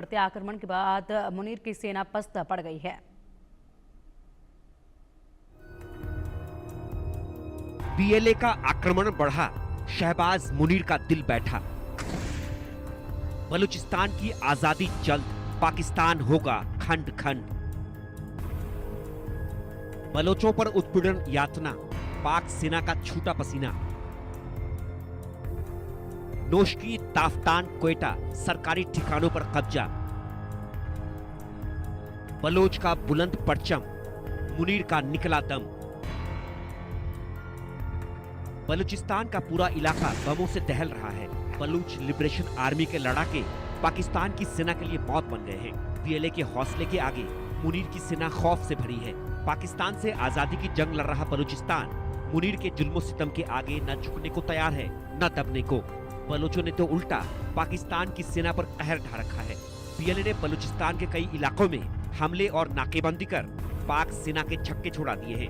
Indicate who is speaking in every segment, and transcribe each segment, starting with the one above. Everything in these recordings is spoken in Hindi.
Speaker 1: बढ़ते आक्रमण के बाद मुनीर की सेना पस्त पड़ गई है।
Speaker 2: बीएलए का आक्रमण बढ़ा, शहबाज मुनीर का दिल बैठा। बलूचिस्तान की आजादी जल्द, पाकिस्तान होगा खंड खंड। बलोचों पर उत्पीड़न यातना, पाक सेना का छूटा पसीना। नोशकी, ताफ्तान, क्वेटा, सरकारी ठिकानों पर कब्जा। बलोच का बुलंद परचम, मुनीर का निकला दम। बलूचिस्तान का पूरा इलाका बमों से दहल रहा है। बलूच लिबरेशन आर्मी के लड़ाके पाकिस्तान की सेना के लिए मौत बन गए हैं। बीएलए के हौसले के आगे मुनीर की सेना खौफ से भरी है। पाकिस्तान से आजादी की जंग लड़ रहा बलूचिस्तान मुनीर के जुल्मो सितम के आगे न झुकने को तैयार है न दबने को। बलोचों ने तो उल्टा पाकिस्तान की सेना पर कहर ढा रखा है। बीएलए ने बलूचिस्तान के कई इलाकों में हमले और नाकेबंदी कर पाक सेना के छक्के छोड़ा दिए हैं।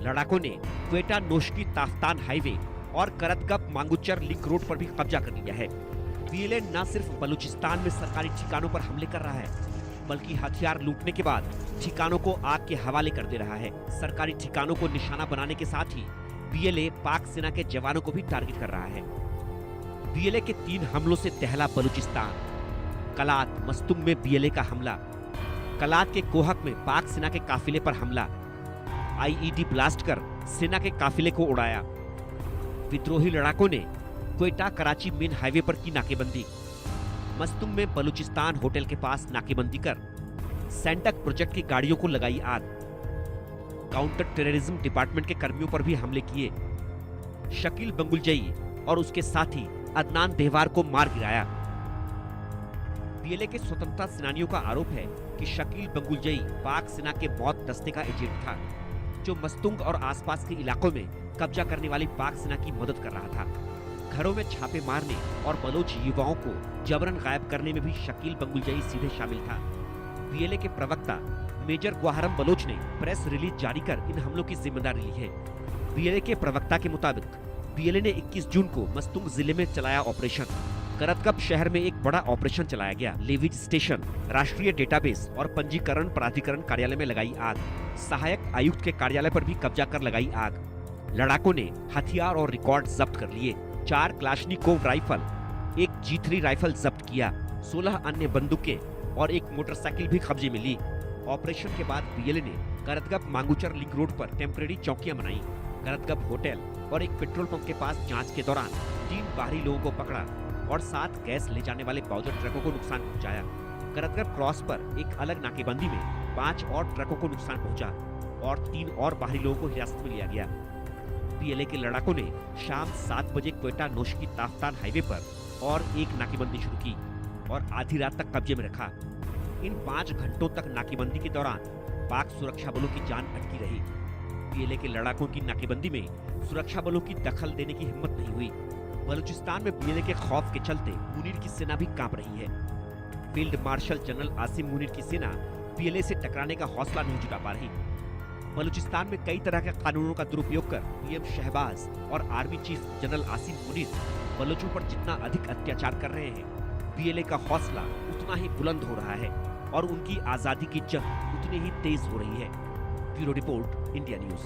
Speaker 2: लड़ाकों ने क्वेटा नोशकी ताफ्तान हाईवे और करतगप मांगुचर लिंक रोड पर भी कब्जा कर लिया है। बीएलए न सिर्फ बलूचिस्तान में सरकारी ठिकानों पर हमले कर रहा है, बल्कि हथियार लूटने के बाद ठिकानों को आग के हवाले कर दे रहा है। सरकारी ठिकानों को निशाना बनाने के साथ ही बीएलए पाक सेना के जवानों को भी टारगेट कर रहा है। बीएलए के 3 हमलों से दहला बलूचिस्तान। कलात मस्तुंग में बीएलए का हमला, कलात के कोहक में पाक सेना के काफिले पर हमला, आईईडी ब्लास्ट कर सेना के काफिले को उड़ाया। विद्रोही लड़ाकों ने क्वेटा कराची मेन हाईवे पर की नाकेबंदी। मस्तुंग में बलूचिस्तान होटल के पास नाकेबंदी कर सैंटक प्रोजेक्ट की गाड़ियों को लगाई आग। काउंटर टेररिज्म डिपार्टमेंट के कर्मियों पर भी हमले किए। शकील बंगुलजई और उसके साथी अदनान देहवार को मार गिराया। बीएलए के स्वतंत्रता सेनानियों का आरोप है कि शकील बंगुलजई पाक सेना के मौत दस्ते का एजेंट था, जो मस्तुंग और आसपास के इलाकों में कब्जा करने वाली पाक सेना की मदद कर रहा था। घरों में छापे मारने और बलोच युवाओं को जबरन गायब करने में भी शकील बंगुलजई सीधे शामिल था। बीएलए के प्रवक्ता मेजर ग्वाहरम बलोच ने प्रेस रिलीज जारी कर इन हमलों की जिम्मेदारी ली है। बीएलए के प्रवक्ता के मुताबिक बीएलए ने 21 जून को मस्तुंग जिले में चलाया ऑपरेशन। करतगप शहर में एक बड़ा ऑपरेशन चलाया गया। लेविज स्टेशन, राष्ट्रीय डेटाबेस और पंजीकरण प्राधिकरण कार्यालय में लगाई आग। सहायक आयुक्त के कार्यालय पर भी कब्जा कर लगाई आग। लड़ाकों ने हथियार और रिकॉर्ड जब्त कर लिए। 4 क्लाशनिकोव राइफल, एक G3 राइफल जब्त किया। 16 अन्य बंदूकें और एक मोटरसाइकिल भी कब्जे में ली। ऑपरेशन के बाद बीएलए ने करतगप मांगुचर लिंक रोड पर टेम्परेरी चौकियां बनाई। करतगप होटल और एक पेट्रोल पंप के पास जांच के दौरान 3 बाहरी लोगों को पकड़ा और 7 गैस ले जाने वाले बाउजर ट्रकों को नुकसान पहुंचाया। करतगप क्रॉस पर एक अलग नाकेबंदी में 5 और ट्रकों को नुकसान पहुंचा और 3 और बाहरी लोगों को हिरासत में लिया गया। बीएलए के लड़ाकों ने शाम 7 बजे क्वेटा नोशकी ताफ्तान हाईवे पर और एक नाकेबंदी शुरू की और आधी रात तक कब्जे में रखा। इन 5 घंटों तक नाकेबंदी के दौरान पाक सुरक्षा बलों की जान अटकी रही। बीएलए के लड़ाकों की नाकेबंदी में सुरक्षा बलों की दखल देने की हिम्मत नहीं हुई। बलूचिस्तान में बीएलए के खौफ के चलते मुनीर की सेना भी कांप रही है। Field marshal general Asim Munir की सेना बीएलए से टकराने का हौसला नहीं जुटा पा रही। बलूचिस्तान में कई तरह के कानूनों का दुरुपयोग कर पीएम शहबाज और army chief general Asim Munir बलोचों पर जितना अधिक अत्याचार कर रहे हैं, बीएलए का हौसला उतना ही बुलंद हो रहा है और उनकी आजादी की जंग उतनी ही तेज हो रही है। Bureau report, India news.